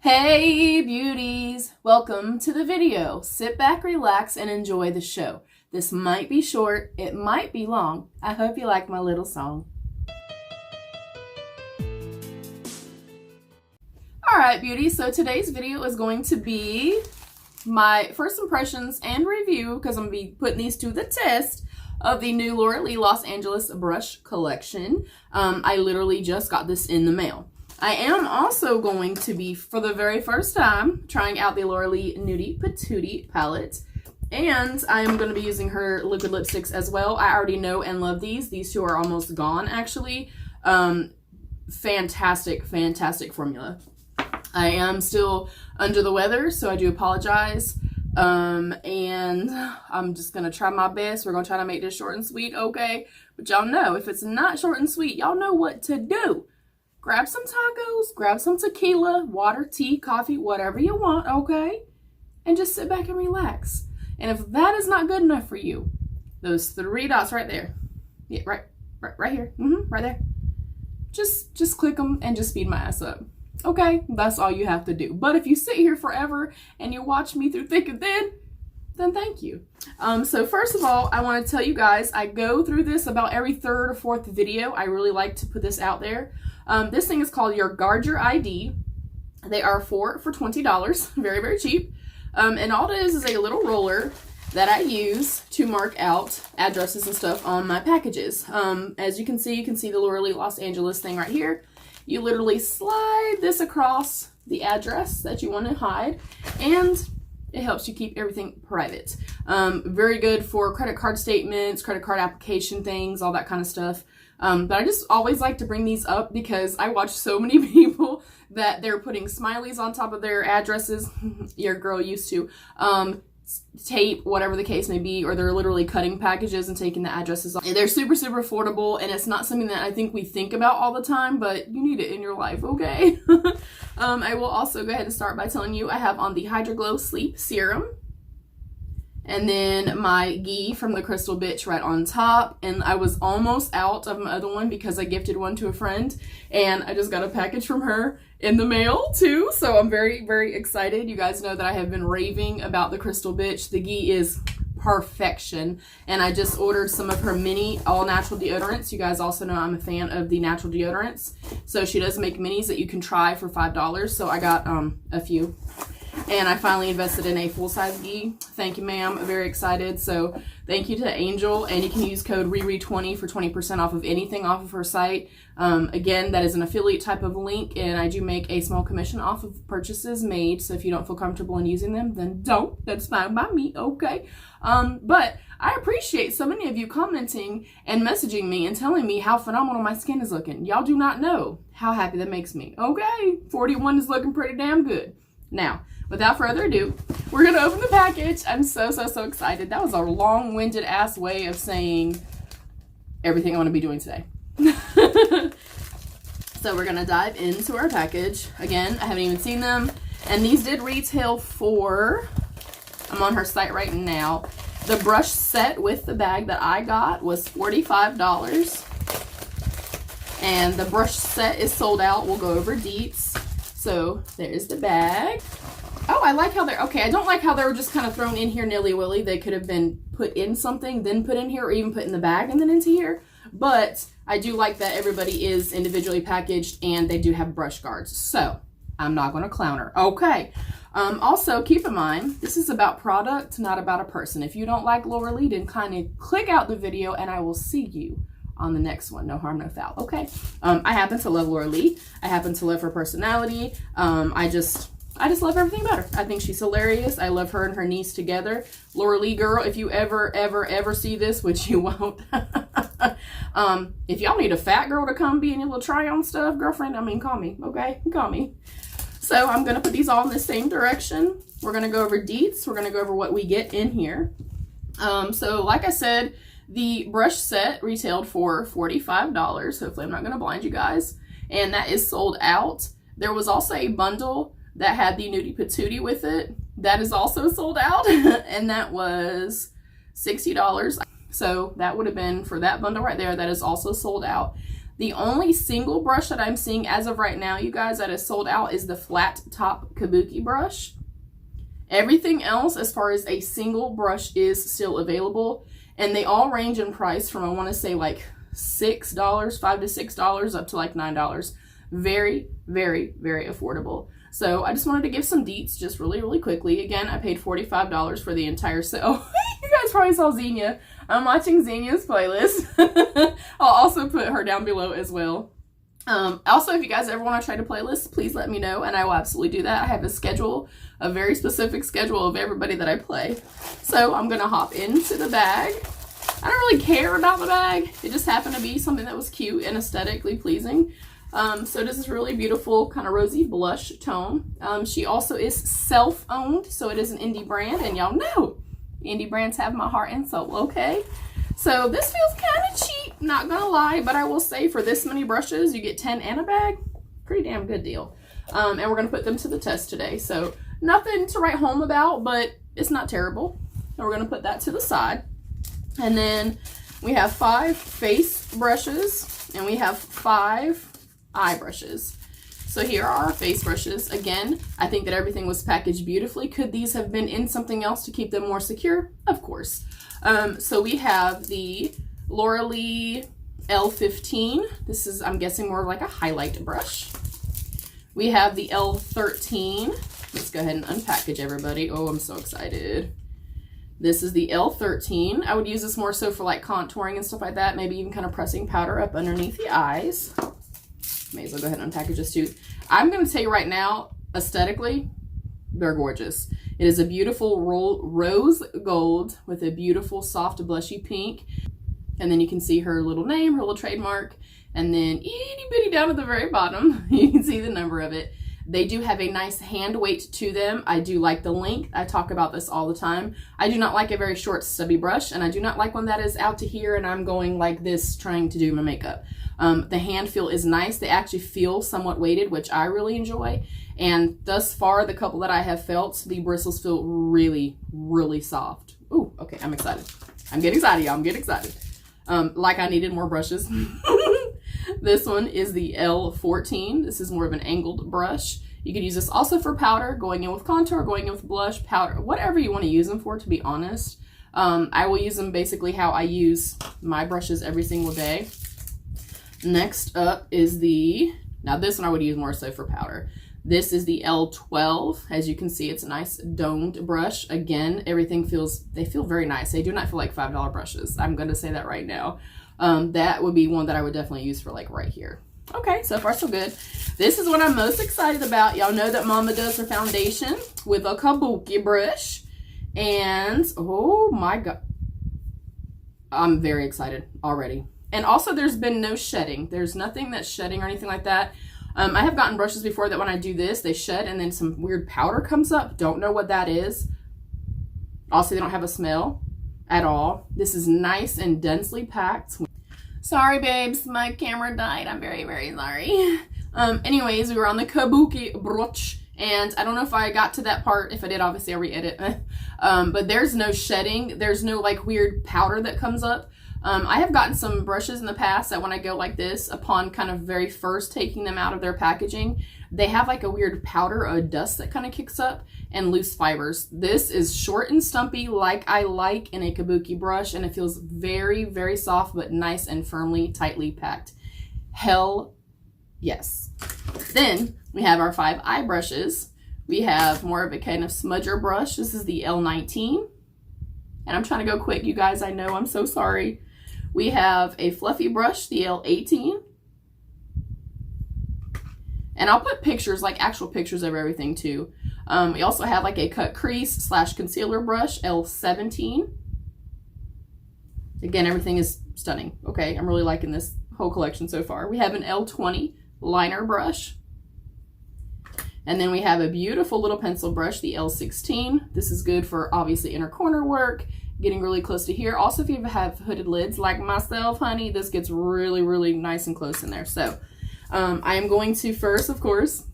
Hey beauties, welcome to the video. Sit back, relax, and enjoy the show. This might be short, it might be long. I hope you like my little song. Alright beauties, so today's video is going to be my first impressions and review, because I'm going to be putting these to the test, of the new Laura Los Angeles brush collection. I literally just got this in the mail. I am also going to be, for the very first time, trying out the Laura Nudie Patootie palette. And I'm going to be using her liquid lipsticks as well. I already know and love these. These two are almost gone, actually. Fantastic, fantastic formula. I am still under the weather, so I do apologize. And I'm just going to try my best. We're going to try to make this short and sweet, okay? But y'all know, if it's not short and sweet, y'all know what to do. Grab some tacos, grab some tequila, water, tea, coffee, whatever you want, okay? And just sit back and relax. And if that is not good enough for you, those three dots right there, yeah, right here, right there, just click them and just speed my ass up. Okay, that's all you have to do. But if you sit here forever and you watch me through thick and thin, then thank you. So first of all, I want to tell you guys, I go through this about every third or fourth video. I really like to put this out there. This thing is called your Guard Your ID. They are for $20, very, very cheap. And all it is a little roller that I use to mark out addresses and stuff on my packages. As you can see the Laura Los Angeles thing right here. You literally slide this across the address that you want to hide, and it helps you keep everything private. Very good for credit card statements, credit card application things, all that kind of stuff. But I just always like to bring these up because I watch so many people that they're putting smileys on top of their addresses. Your girl used to. Tape, whatever the case may be, or they're literally cutting packages and taking the addresses off. They're super, super affordable, and it's not something that I think we think about all the time, but you need it in your life, okay? I will also go ahead and start by telling you I have on the Hydro Glow Sleep Serum, and then my Ghee from the Crystal Bitch right on top. And I was almost out of my other one because I gifted one to a friend, and I just got a package from her in the mail too, so I'm very, very excited. You guys know that I have been raving about the Crystal Bitch. The Ghee is perfection, and I just ordered some of her mini all natural deodorants. You guys also know I'm a fan of the natural deodorants, so she does make minis that you can try for $5, so I got a few. And I finally invested in a full-size Ghee. Thank you, ma'am. I'm very excited. So thank you to Angel. And you can use code Riri20 for 20% off of anything off of her site. Again, that is an affiliate type of link, and I do make a small commission off of purchases made. So if you don't feel comfortable in using them, then don't. That's fine by me, okay? But I appreciate so many of you commenting and messaging me and telling me how phenomenal my skin is looking. Y'all do not know how happy that makes me. Okay, 41 is looking pretty damn good. Now, without further ado, we're going to open the package. I'm so, so, so excited. That was a long-winded ass way of saying everything I want to be doing today. So we're going to dive into our package. Again, I haven't even seen them. And these did retail for, I'm on her site right now, the brush set with the bag that I got was $45. And the brush set is sold out. We'll go over Deets. So there's the bag. Oh, I like how they're, okay, I don't like how they were just kind of thrown in here nilly-willy. They could have been put in something, then put in here, or even put in the bag and then into here. But I do like that everybody is individually packaged, and they do have brush guards. So I'm not going to clown her. Okay. Also, keep in mind, this is about product, not about a person. If you don't like Laura Lee, then kind of click out the video, and I will see you on the next one. No harm, no foul. Okay. I happen to love Laura Lee. I happen to love her personality. I just love everything about her. I think she's hilarious. I love her and her niece together. Laura Lee girl, if you ever see this, which you won't, if y'all need a fat girl to come be in your little try-on stuff, girlfriend, I mean, call me, okay? Call me. So I'm going to put these all in the same direction. We're going to go over Deets. We're going to go over what we get in here. So like I said, the brush set retailed for $45. Hopefully I'm not going to blind you guys. And that is sold out. There was also a bundle that had the Nudie Patootie with it. That is also sold out. And that was $60. So that would have been for that bundle right there. That is also sold out. The only single brush that I'm seeing as of right now, you guys, that is sold out is the flat top kabuki brush. Everything else, as far as a single brush, is still available. And they all range in price from, I want to say, like $6, $5 to $6, up to like $9. Very, very, very affordable. So I just wanted to give some deets just really, really quickly. Again, I paid $45 for the entire set. Oh, you guys probably saw Xinia. I'm watching Xenia's playlist. I'll also put her down below as well. Also, if you guys ever want to try to playlist, please let me know, and I will absolutely do that. I have a schedule, a very specific schedule of everybody that I play. So I'm going to hop into the bag. I don't really care about the bag. It just happened to be something that was cute and aesthetically pleasing. So this is really beautiful, kind of rosy blush tone. She also is self-owned, so it is an indie brand, and y'all know indie brands have my heart and soul, okay? So this feels kind of cheap, not gonna lie, but I will say for this many brushes, you get 10 and a bag. Pretty damn good deal. And we're gonna put them to the test today. So nothing to write home about, but it's not terrible. And we're gonna put that to the side. And then we have 5 face brushes, and we have 5 eye brushes. So here are our face brushes. Again, I think that everything was packaged beautifully. Could these have been in something else to keep them more secure? Of course. So we have the Lee L15. This is, I'm guessing, more of like a highlight brush. We have the L13. Let's go ahead and unpackage everybody. Oh, I'm so excited. This is the L13. I would use this more so for like contouring and stuff like that. Maybe even kind of pressing powder up underneath the eyes. May as well go ahead and unpackage this too. I'm going to tell you right now, aesthetically, they're gorgeous. It is a beautiful rose gold with a beautiful soft blushy pink. And then you can see her little name, her little trademark. And then itty bitty down at the very bottom, you can see the number of it. They do have a nice hand weight to them. I do like the length. I talk about this all the time. I do not like a very short stubby brush, and I do not like one that is out to here and I'm going like this trying to do my makeup. The hand feel is nice. They actually feel somewhat weighted, which I really enjoy. And thus far, the couple that I have felt, the bristles feel really, really soft. Ooh, okay, I'm excited. I'm getting excited, y'all. I'm getting excited. Like I needed more brushes. This one is the L14. This is more of an angled brush. You could use this also for powder, going in with contour, going in with blush, powder, whatever you want to use them for, to be honest. I will use them basically how I use my brushes every single day. Next up is now this one I would use more so for powder. This is the L12. As you can see, it's a nice domed brush. Again, they feel very nice. They do not feel like $5 brushes. I'm going to say that right now. That would be one that I would definitely use for like right here. Okay, so far so good. This is what I'm most excited about. Y'all know that Mama does her foundation with a kabuki brush. And oh my God, I'm very excited already. And also there's been no shedding. There's nothing that's shedding or anything like that. I have gotten brushes before that when I do this, they shed and then some weird powder comes up. Don't know what that is. Also, they don't have a smell at all. This is nice and densely packed. Sorry, babes, my camera died. I'm very, very sorry. Anyways, we were on the kabuki brush, and I don't know if I got to that part. If I did, obviously I'll re-edit. But there's no shedding. There's no like weird powder that comes up. I have gotten some brushes in the past that when I go like this, upon kind of very first taking them out of their packaging, they have like a weird powder or dust that kind of kicks up and loose fibers. This is short and stumpy like I like in a kabuki brush, and it feels very, very soft but nice and firmly, tightly packed. Hell yes. Then we have our 5 eye brushes. We have more of a kind of smudger brush. This is the L19. And I'm trying to go quick, you guys. I know, I'm so sorry. We have a fluffy brush, the L18. And I'll put pictures, like actual pictures of everything too. We also have like a cut crease / concealer brush, L17. Again, everything is stunning. Okay, I'm really liking this whole collection so far. We have an L20 liner brush. And then we have a beautiful little pencil brush, the L16. This is good for obviously inner corner work, getting really close to here. Also, if you have hooded lids like myself, honey, this gets really, really nice and close in there. So I am going to first, of course,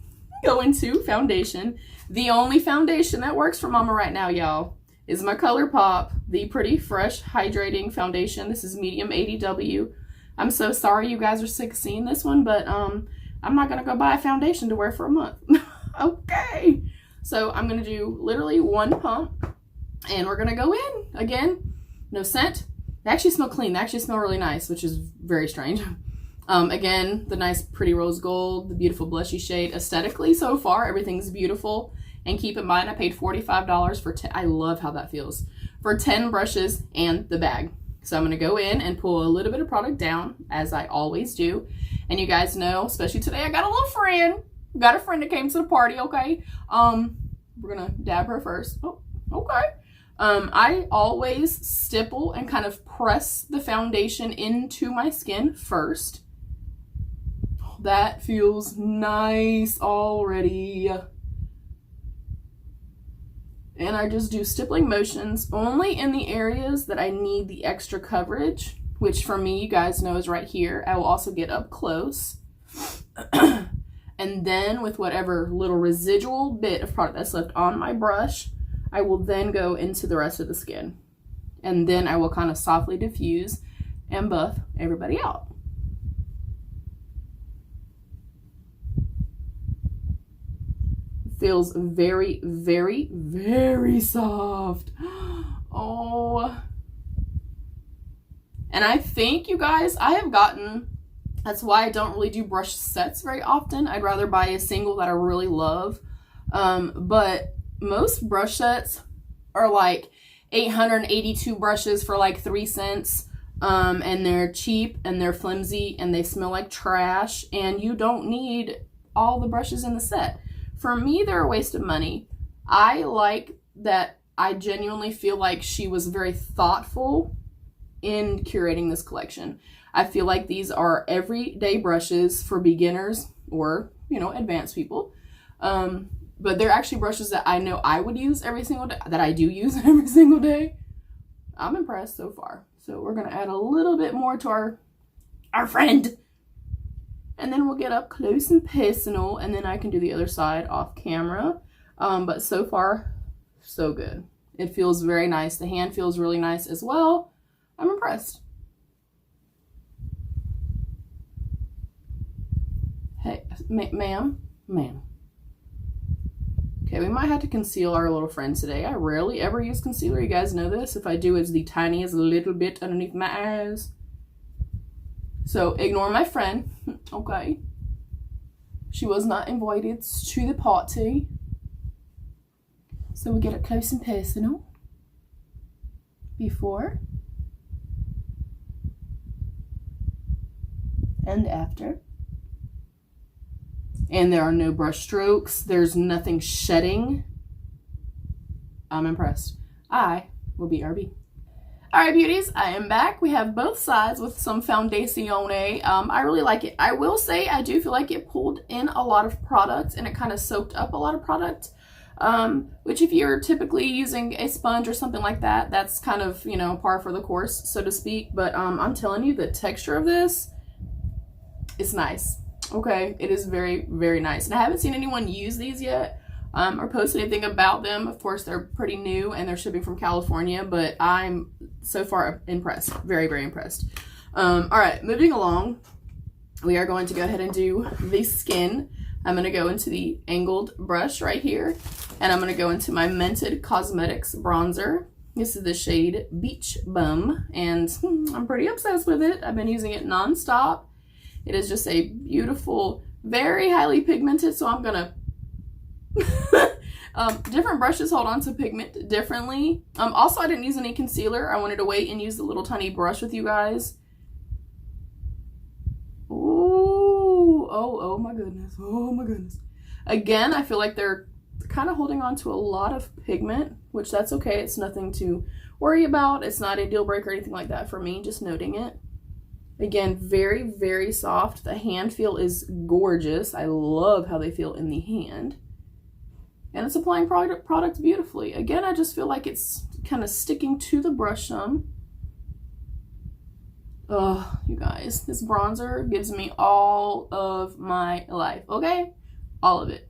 go into foundation. The only foundation that works for Mama right now, y'all, is my ColourPop, the Pretty Fresh Hydrating Foundation. This is medium 80W. I'm so sorry you guys are sick of seeing this one, but I'm not going to go buy a foundation to wear for a month. Okay. So I'm going to do literally one pump, and we're going to go in. Again, no scent. They actually smell clean. They actually smell really nice, which is very strange. Again, the nice pretty rose gold, the beautiful blushy shade. Aesthetically, so far, everything's beautiful. And keep in mind, I paid $45 for 10. I love how that feels. For 10 brushes and the bag. So I'm going to go in and pull a little bit of product down, as I always do. And you guys know, especially today, I got a little friend. Got a friend that came to the party, okay? We're going to dab her first. Oh, okay. I always stipple and kind of press the foundation into my skin first. That feels nice already. And I just do stippling motions only in the areas that I need the extra coverage, which for me, you guys know, is right here. I will also get up close. And then with whatever little residual bit of product that's left on my brush, I will then go into the rest of the skin. And then I will kind of softly diffuse and buff everybody out. Feels very, very, very soft. Oh. And I think, you guys, I have gotten, that's why I don't really do brush sets very often. I'd rather buy a single that I really love. But most brush sets are like 882 brushes for like 3 cents. And they're cheap and they're flimsy and they smell like trash. And you don't need all the brushes in the set. For me, they're a waste of money. I like that I genuinely feel like she was very thoughtful in curating this collection. I feel like these are everyday brushes for beginners or, you know, advanced people. But they're actually brushes that I know I would use every single day, that I do use every single day. I'm impressed so far. So we're going to add a little bit more to our friend. And then we'll get up close and personal, and then I can do the other side off camera. But so far, so good. It feels very nice. The hand feels really nice as well. I'm impressed. Hey, ma'am. Okay, we might have to conceal our little friend today. I rarely ever use concealer. You guys know this. If I do, it's the tiniest little bit underneath my eyes. So ignore my friend, okay? She was not invited to the party. So we get up close and personal before and after. And there are no brush strokes. There's nothing shedding. I'm impressed. I will be RB. Alright, beauties, I am back. We have both sides with some foundation. I really like it. I will say I do feel like it pulled in a lot of product and it kind of soaked up a lot of product. Which if you're typically using a sponge or something like that, that's kind of, you know, par for the course, so to speak. But I'm telling you, the texture of this is nice. Okay, it is very, very nice. And I haven't seen anyone use these yet. Or post anything about them. Of course, they're pretty new and they're shipping from California, but I'm so far impressed. Very, very impressed. All right, moving along, we are going to go ahead and do the skin. I'm going to go into the angled brush right here, and I'm going to go into my Mented Cosmetics bronzer. This is the shade Beach Bum, and I'm pretty obsessed with it. I've been using it nonstop. It is just a beautiful, very highly pigmented, so I'm going to different brushes hold on to pigment differently. Also, I didn't use any concealer. I wanted to wait and use the little tiny brush with you guys. Ooh, oh my goodness. Oh my goodness. Again, I feel like they're kind of holding on to a lot of pigment, which that's okay. It's nothing to worry about. It's not a deal breaker or anything like that for me, just noting it. Again, very, very soft. The hand feel is gorgeous. I love how they feel in the hand. And it's applying product beautifully. Again, I just feel like it's kind of sticking to the brush some. Oh, you guys, this bronzer gives me all of my life, okay? All of it.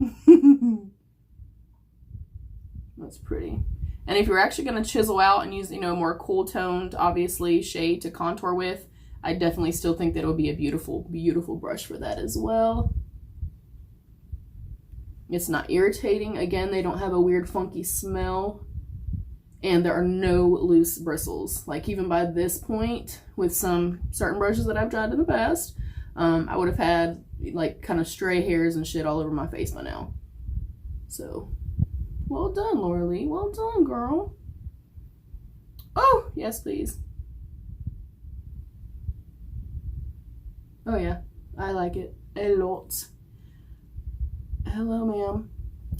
That's pretty. And if you're actually going to chisel out and use, you know, more cool toned, obviously, shade to contour with, I definitely still think that it would be a beautiful, beautiful brush for that as well. It's not irritating. Again, they don't have a weird funky smell. And there are no loose bristles. Like even by this point, with some certain brushes that I've tried in the past, I would have had like kind of stray hairs and shit all over my face by now. So, well done, Laura Lee. Well done, girl. Oh, yes, please. Oh yeah, I like it a lot. Hello, ma'am.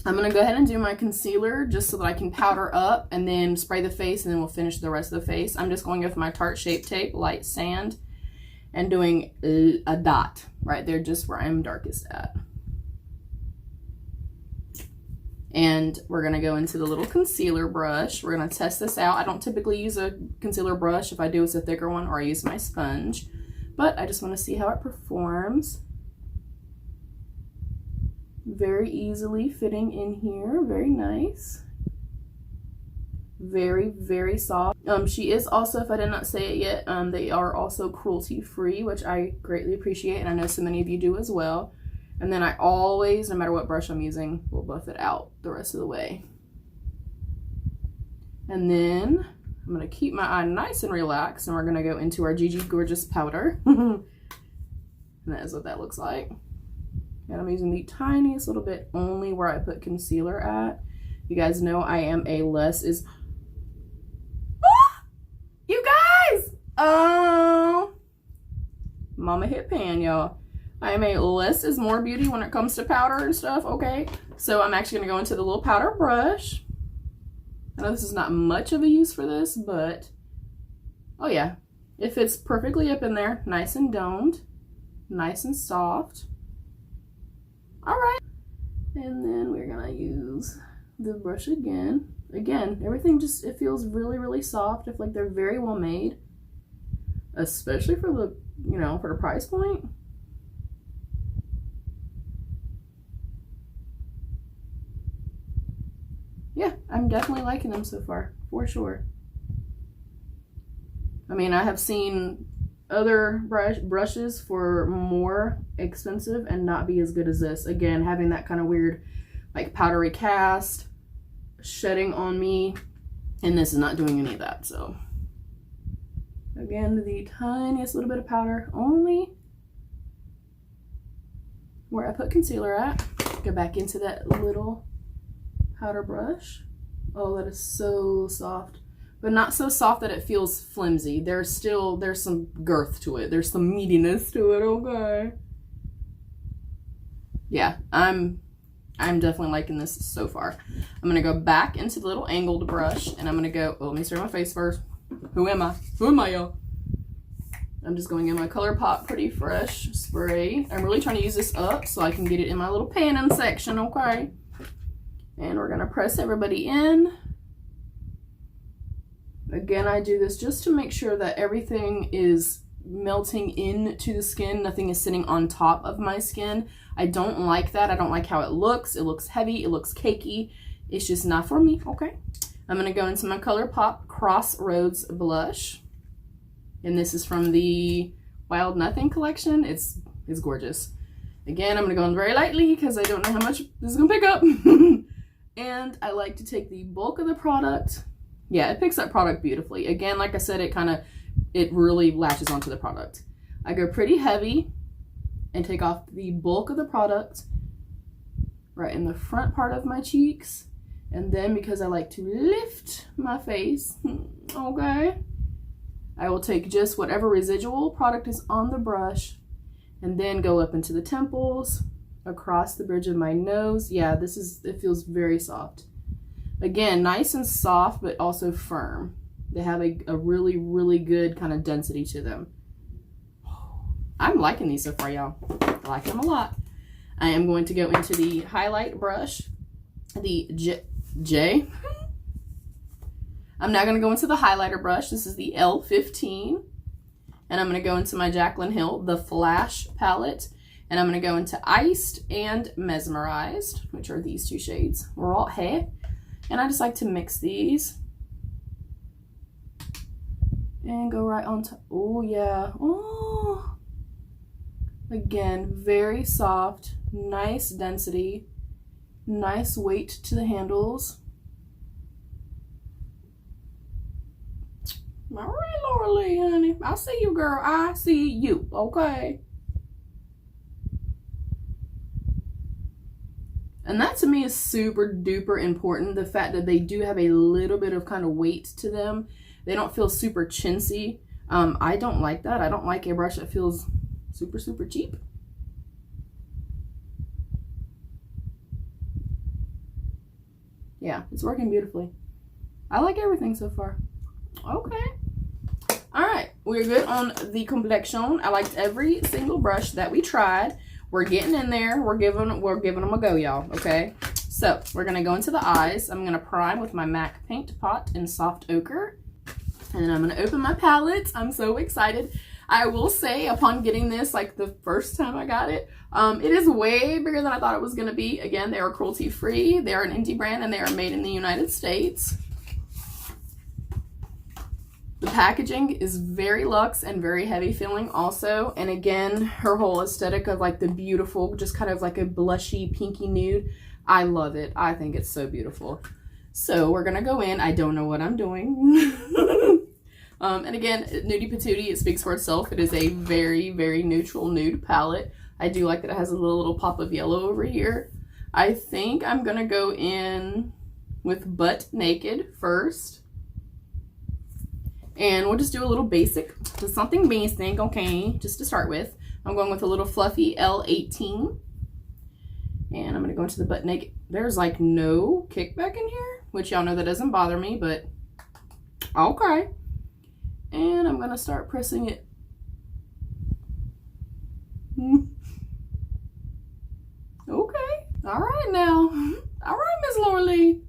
I'm gonna go ahead and do my concealer just so that I can powder up and then spray the face, and then we'll finish the rest of the face. I'm just going with my Tarte Shape Tape Light Sand and doing a dot right there just where I'm darkest at. And we're gonna go into the little concealer brush. We're gonna test this out. I don't typically use a concealer brush. If I do, it's a thicker one, or I use my sponge. But I just wanna see how it performs. Very easily fitting in here. Very nice. Very, very soft. She is also, if I did not say it yet, they are also cruelty free, which I greatly appreciate, and I know so many of you do as well. And then I always, no matter what brush I'm using, will buff it out the rest of the way. And then I'm gonna keep my eye nice and relaxed, and we're gonna go into our Gigi Gorgeous powder. And that is what that looks like. And I'm using the tiniest little bit only where I put concealer at. You guys know I am a less is... Ah! You guys! Oh! Mama hit pan, y'all. I am a less is more beauty when it comes to powder and stuff, okay? So I'm actually going to go into the little powder brush. I know this is not much of a use for this, but... Oh yeah. It fits perfectly up in there. Nice and domed. Nice and soft. Alright, and then we're gonna use the brush again. Again, everything just, it feels really, really soft. I feel like they're very well made. Especially for the, you know, for the price point. Yeah, I'm definitely liking them so far, for sure. I mean, I have seen other brushes for more expensive and not be as good as this. Again, having that kind of weird like powdery cast shedding on me, and this is not doing any of that. So again, the tiniest little bit of powder only where I put concealer at. Go back into that little powder brush. Oh, that is so soft. But not so soft that it feels flimsy. There's some girth to it. There's some meatiness to it, okay? Yeah, I'm definitely liking this so far. I'm gonna go back into the little angled brush, and I'm gonna go, oh, let me spray my face first. Who am I? Who am I, y'all? I'm just going in my ColourPop Pretty Fresh spray. I'm really trying to use this up so I can get it in my little panning section, okay? And we're gonna press everybody in. Again, I do this just to make sure that everything is melting into the skin. Nothing is sitting on top of my skin. I don't like that. I don't like how it looks. It looks heavy. It looks cakey. It's just not for me, okay? I'm going to go into my ColourPop Crossroads blush. And this is from the Wild Nothing collection. It's gorgeous. Again, I'm going to go in very lightly because I don't know how much this is going to pick up. And I like to take the bulk of the product. Yeah, it picks up product beautifully. Again, like I said, it really latches onto the product. I go pretty heavy and take off the bulk of the product right in the front part of my cheeks. And then because I like to lift my face, okay, I will take just whatever residual product is on the brush and then go up into the temples, across the bridge of my nose. Yeah, it feels very soft. Again, nice and soft, but also firm. They have a really, really good kind of density to them. I'm liking these so far, y'all. I like them a lot. I am going to go into the highlight brush, the J. I'm now going to go into the highlighter brush. This is the L15. And I'm going to go into my Jaclyn Hill, the Flash palette. And I'm going to go into Iced and Mesmerized, which are these two shades. Raw hair. And I just like to mix these And go right on top. Oh, yeah. Oh. Again, very soft, nice density, nice weight to the handles. All right, Laura Lee, honey. I see you, girl. I see you. Okay. And that to me is super duper important. The fact that they do have a little bit of kind of weight to them. They don't feel super chintzy. I don't like that. I don't like a brush that feels super, super cheap. Yeah, it's working beautifully. I like everything so far. Okay. All right, we're good on the complexion. I liked every single brush that we tried. We're getting in there. We're giving them a go, y'all. Okay. So we're gonna go into the eyes. I'm gonna prime with my MAC Paint Pot in Soft Ochre, and then I'm gonna open my palette. I'm so excited. I will say, upon getting this, like the first time I got it, it is way bigger than I thought it was gonna be. Again, they are cruelty free. They are an indie brand, and they are made in the United States. The packaging is very luxe and very heavy feeling also. And again, her whole aesthetic of like the beautiful, just kind of like a blushy pinky nude. I love it. I think it's so beautiful. So we're gonna go in. I don't know what I'm doing. And again, Nudie Patootie, it speaks for itself. It is a very, very neutral nude palette. I do like that it has a little pop of yellow over here. I think I'm gonna go in with Butt Naked first. And we'll just do a little basic, just something basic, okay, just to start with. I'm going with a little fluffy L18. And I'm gonna go into the Butt Naked. There's like no kickback in here, which y'all know that doesn't bother me, but okay. And I'm gonna start pressing it. Okay, all right now. All right, Miss Laura Lee.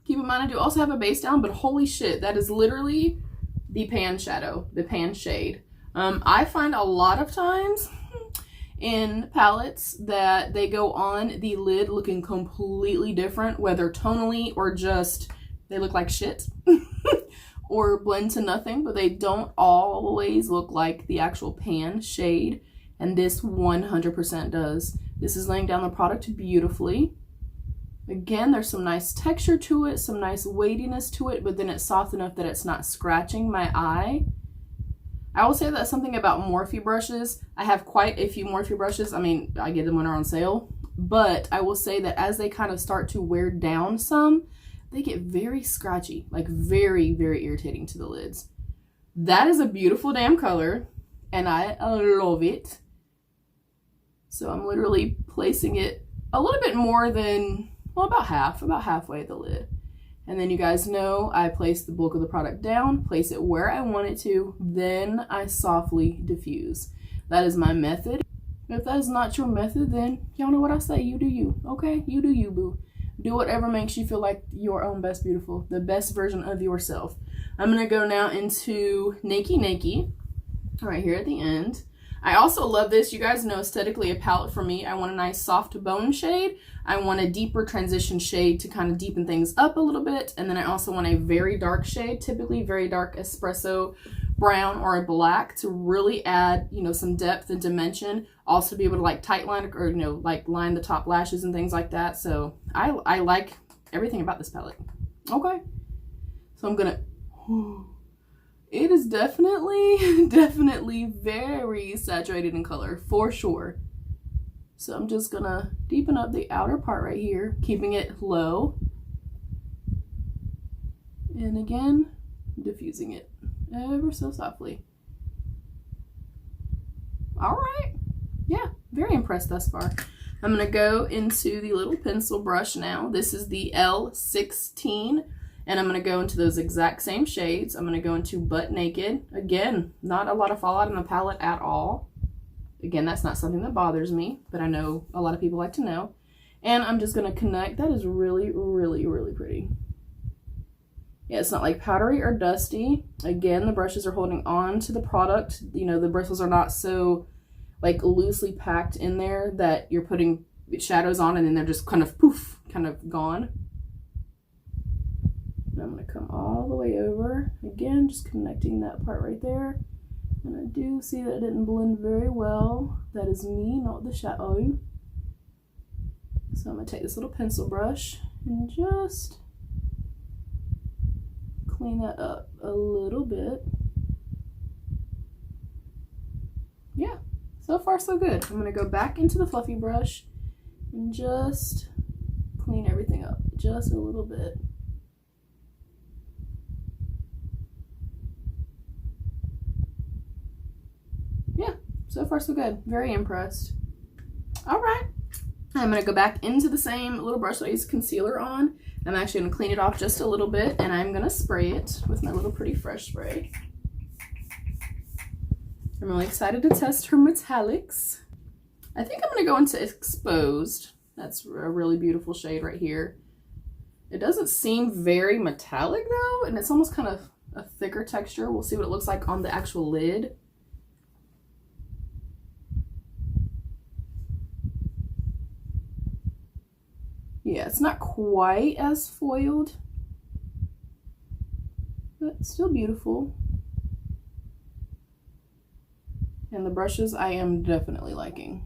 Keep in mind, I do also have a base down, but holy shit, that is literally the pan shadow, the pan shade. I find a lot of times in palettes that they go on the lid looking completely different, whether tonally or just they look like shit or blend to nothing, but they don't always look like the actual pan shade. And this 100% does. This is laying down the product beautifully. Again, there's some nice texture to it, some nice weightiness to it, but then it's soft enough that it's not scratching my eye. I will say that something about Morphe brushes. I have quite a few Morphe brushes. I mean, I get them when they're on sale, but I will say that as they kind of start to wear down some, they get very scratchy, like very, very irritating to the lids. That is a beautiful damn color, and I love it. So I'm literally placing it a little bit more than, well, about halfway at the lid. And then you guys know I place the bulk of the product down, place it where I want it to, then I softly diffuse. That is my method. If that is not your method, then y'all know what I say. You do you, okay? You do you, boo. Do whatever makes you feel like your own best beautiful, the best version of yourself. I'm gonna go now into Nakey Nakey, right here at the end. I also love this. You guys know aesthetically a palette for me. I want a nice soft bone shade. I want a deeper transition shade to kind of deepen things up a little bit. And then I also want a very dark shade, typically very dark espresso brown or a black, to really add, you know, some depth and dimension. Also be able to like tight line or, you know, like line the top lashes and things like that. So I like everything about this palette. Okay. So I'm gonna... It is definitely very saturated in color, for sure. So I'm just gonna deepen up the outer part right here, keeping it low. And again, diffusing it ever so softly. All right. Yeah, very impressed thus far. I'm gonna go into the little pencil brush now. This is the L16. And I'm going to go into those exact same shades. I'm going to go into Butt Naked. Again, not a lot of fallout in the palette at all. Again, that's not something that bothers me, but I know a lot of people like to know. And I'm just going to connect. That is really, really, really pretty. Yeah, it's not like powdery or dusty. Again, the brushes are holding on to the product. You know, the bristles are not so like loosely packed in there that you're putting shadows on and then they're just kind of poof, kind of gone. And I'm going to come all the way over. Again, just connecting that part right there. And I do see that it didn't blend very well. That is me, not the shadow. So I'm going to take this little pencil brush and just clean that up a little bit. Yeah, so far so good. I'm going to go back into the fluffy brush and just clean everything up just a little bit. Yeah, so far so good. Very impressed. All right. I'm going to go back into the same little brush that I used concealer on. I'm actually going to clean it off just a little bit, and I'm going to spray it with my little Pretty Fresh spray. I'm really excited to test her metallics. I think I'm going to go into Exposed. That's a really beautiful shade right here. It doesn't seem very metallic though, and it's almost kind of a thicker texture. We'll see what it looks like on the actual lid. Yeah, it's not quite as foiled, but still beautiful. And the brushes I am definitely liking.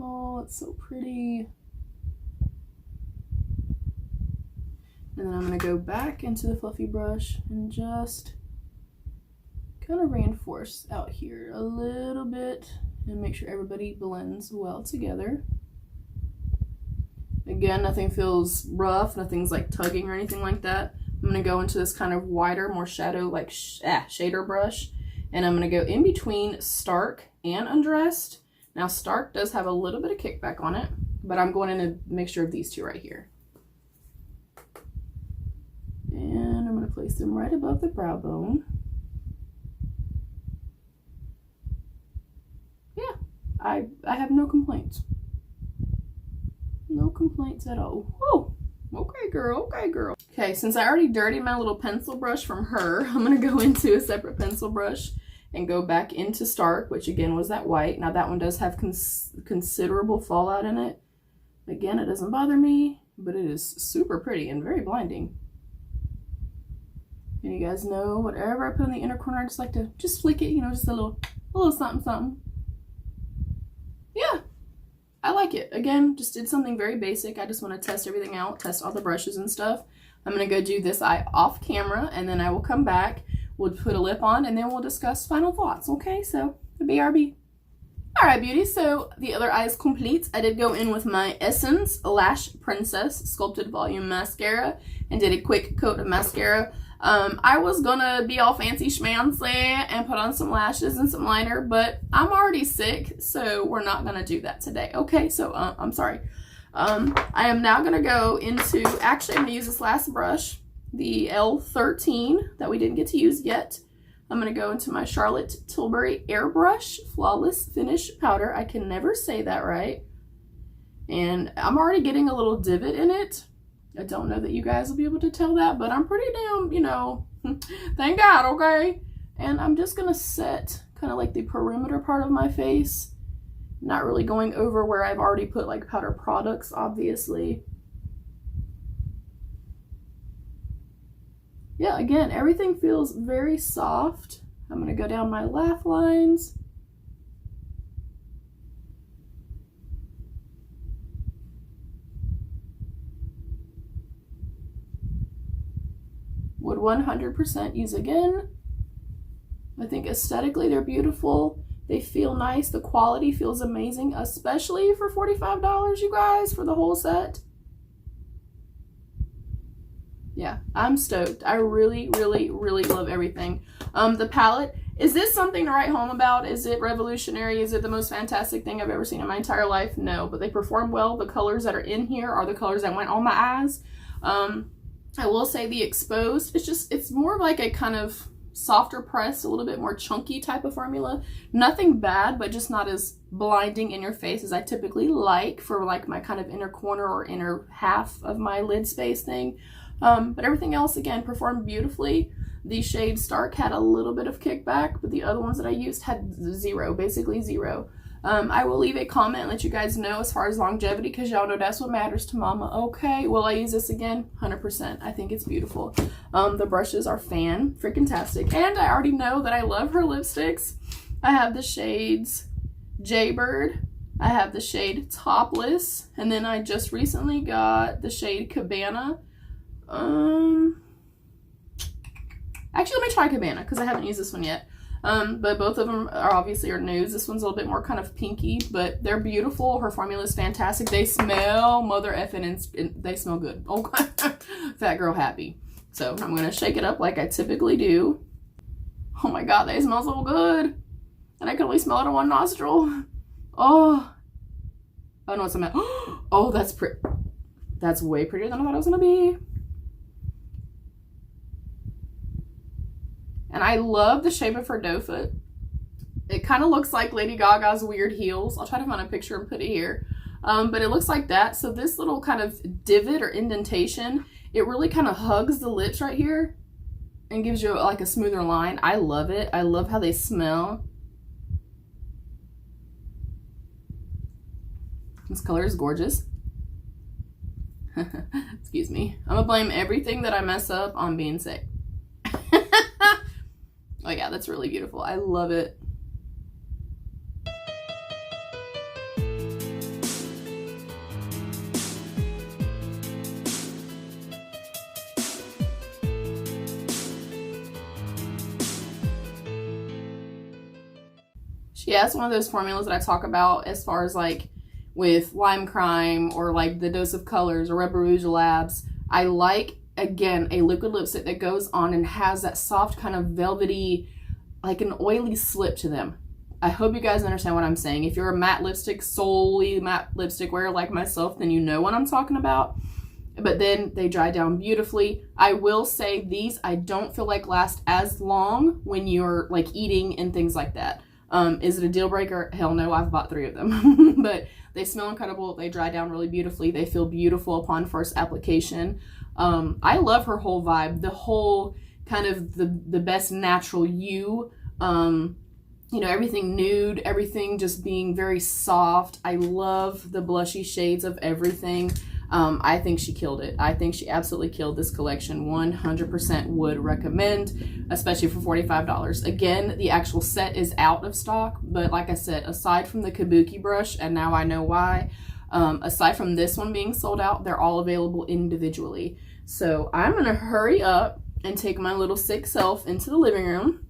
Oh, it's so pretty. And then I'm going to go back into the fluffy brush and just kind of reinforce out here a little bit and make sure everybody blends well together. Again, nothing feels rough, nothing's like tugging or anything like that. I'm going to go into this kind of wider, more shadow like shader brush, and I'm going to go in between Stark and Undressed. Now Stark does have a little bit of kickback on it, but I'm going in a mixture of these two right here. And I'm going to place them right above the brow bone. Yeah, I have no complaints. No complaints at all. Oh, okay girl, okay girl. Okay, since I already dirtied my little pencil brush from her, I'm going to go into a separate pencil brush and go back into Stark, which again was that white. Now that one does have considerable fallout in it. Again, it doesn't bother me, but it is super pretty and very blinding. And you guys know, whatever I put in the inner corner, I just like to just flick it, you know, just a little something, something. Yeah, I like it. Again, just did something very basic. I just want to test everything out, test all the brushes and stuff. I'm going to go do this eye off camera, and then I will come back. We'll put a lip on, and then we'll discuss final thoughts, okay? So, BRB. Alright, beauty, so the other eye is complete. I did go in with my Essence Lash Princess Sculpted Volume Mascara and did a quick coat of mascara. I was gonna be all fancy schmancy and put on some lashes and some liner, but I'm already sick, so we're not gonna do that today. Okay, so I'm sorry. I am now gonna go into, actually I'm gonna use this last brush, the L13 that we didn't get to use yet. I'm gonna go into my Charlotte Tilbury Airbrush Flawless Finish Powder. I can never say that right. And I'm already getting a little divot in it. I don't know that you guys will be able to tell that, but I'm pretty damn, you know, thank God, okay? And I'm just gonna set kind of like the perimeter part of my face, not really going over where I've already put like powder products, obviously. Yeah, again, everything feels very soft. I'm gonna go down my laugh lines. Would 100% use again. I think aesthetically they're beautiful. They feel nice. The quality feels amazing, especially for $45, you guys, for the whole set. Yeah, I'm stoked. I really, really, really love everything. The palette, is this something to write home about? Is it revolutionary? Is it the most fantastic thing I've ever seen in my entire life? No, but they perform well. The colors that are in here are the colors that went on my eyes. I will say the Exposed, it's more like a kind of softer pressed, a little bit more chunky type of formula. Nothing bad, but just not as blinding in your face as I typically like for like my kind of inner corner or inner half of my lid space thing. But everything else, again, performed beautifully. The shade Stark had a little bit of kickback, but the other ones that I used had zero, basically zero. I will leave a comment and let you guys know as far as longevity, because y'all know that's what matters to mama. Okay, will I use this again? 100%. I think it's beautiful. The brushes are fan-freaking-tastic. And I already know that I love her lipsticks. I have the shades Jaybird. I have the shade Topless. And then I just recently got the shade Cabana. Actually, let me try Cabana because I haven't used this one yet. But both of them are obviously nudes. This one's a little bit more kind of pinky, but they're beautiful. Her formula is fantastic. They smell mother effing and they smell good. Okay. Fat girl happy. So I'm going to shake it up like I typically do. Oh my God, they smell so good. And I can only smell it on one nostril. Oh. I know what I'm at. Oh, that's pretty. That's way prettier than I thought it was going to be. And I love the shape of her doe foot. It kind of looks like Lady Gaga's weird heels. I'll try to find a picture and put it here. But it looks like that. So this little kind of divot or indentation, it really kind of hugs the lips right here and gives you like a smoother line. I love it. I love how they smell. This color is gorgeous. Excuse me. I'm gonna blame everything that I mess up on being sick. Oh yeah, that's really beautiful. I love it. She has one of those formulas that I talk about as far as like with Lime Crime or like the Dose of Colors or Red Rouge Labs. I like, again, a liquid lipstick that goes on and has that soft kind of velvety, like an oily slip to them. I hope you guys understand what I'm saying. If you're a matte lipstick, solely matte lipstick wearer like myself, then you know what I'm talking about. But then they dry down beautifully. I will say these I don't feel like last as long when you're like eating and things like that. Is it a deal breaker? Hell no, I've bought 3 of them. But they smell incredible. They dry down really beautifully. They feel beautiful upon first application. I love her whole vibe. The whole kind of the best natural you. You know, everything nude, everything just being very soft. I love the blushy shades of everything. I think she killed it. I think she absolutely killed this collection. 100% would recommend, especially for $45. Again, the actual set is out of stock, but like I said, aside from the Kabuki brush, and now I know why, aside from this one being sold out, they're all available individually. So I'm gonna hurry up and take my little sick self into the living room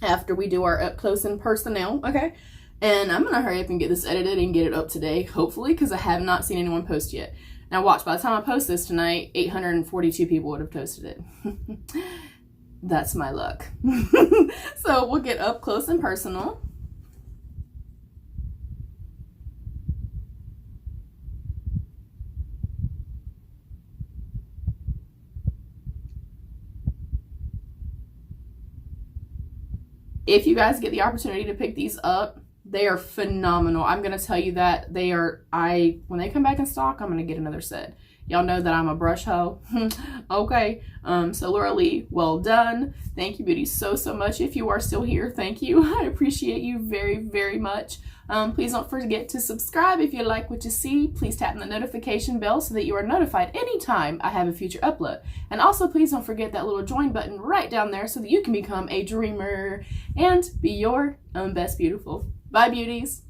after we do our up close and personal, okay? And I'm gonna hurry up and get this edited and get it up today, hopefully, because I have not seen anyone post yet. Now watch, by the time I post this tonight, 842 people would have posted it. That's my luck. So we'll get up close and personal. If you guys get the opportunity to pick these up, they are phenomenal. I'm going to tell you that they are, when they come back in stock, I'm going to get another set. Y'all know that I'm a brush hoe. Okay. So Laura Lee, well done. Thank you, beauties, so much. If you are still here, thank you. I appreciate you very, very much. Please don't forget to subscribe if you like what you see. Please tap on the notification bell so that you are notified anytime I have a future upload. And also, please don't forget that little join button right down there so that you can become a dreamer and be your own best beautiful. Bye, beauties.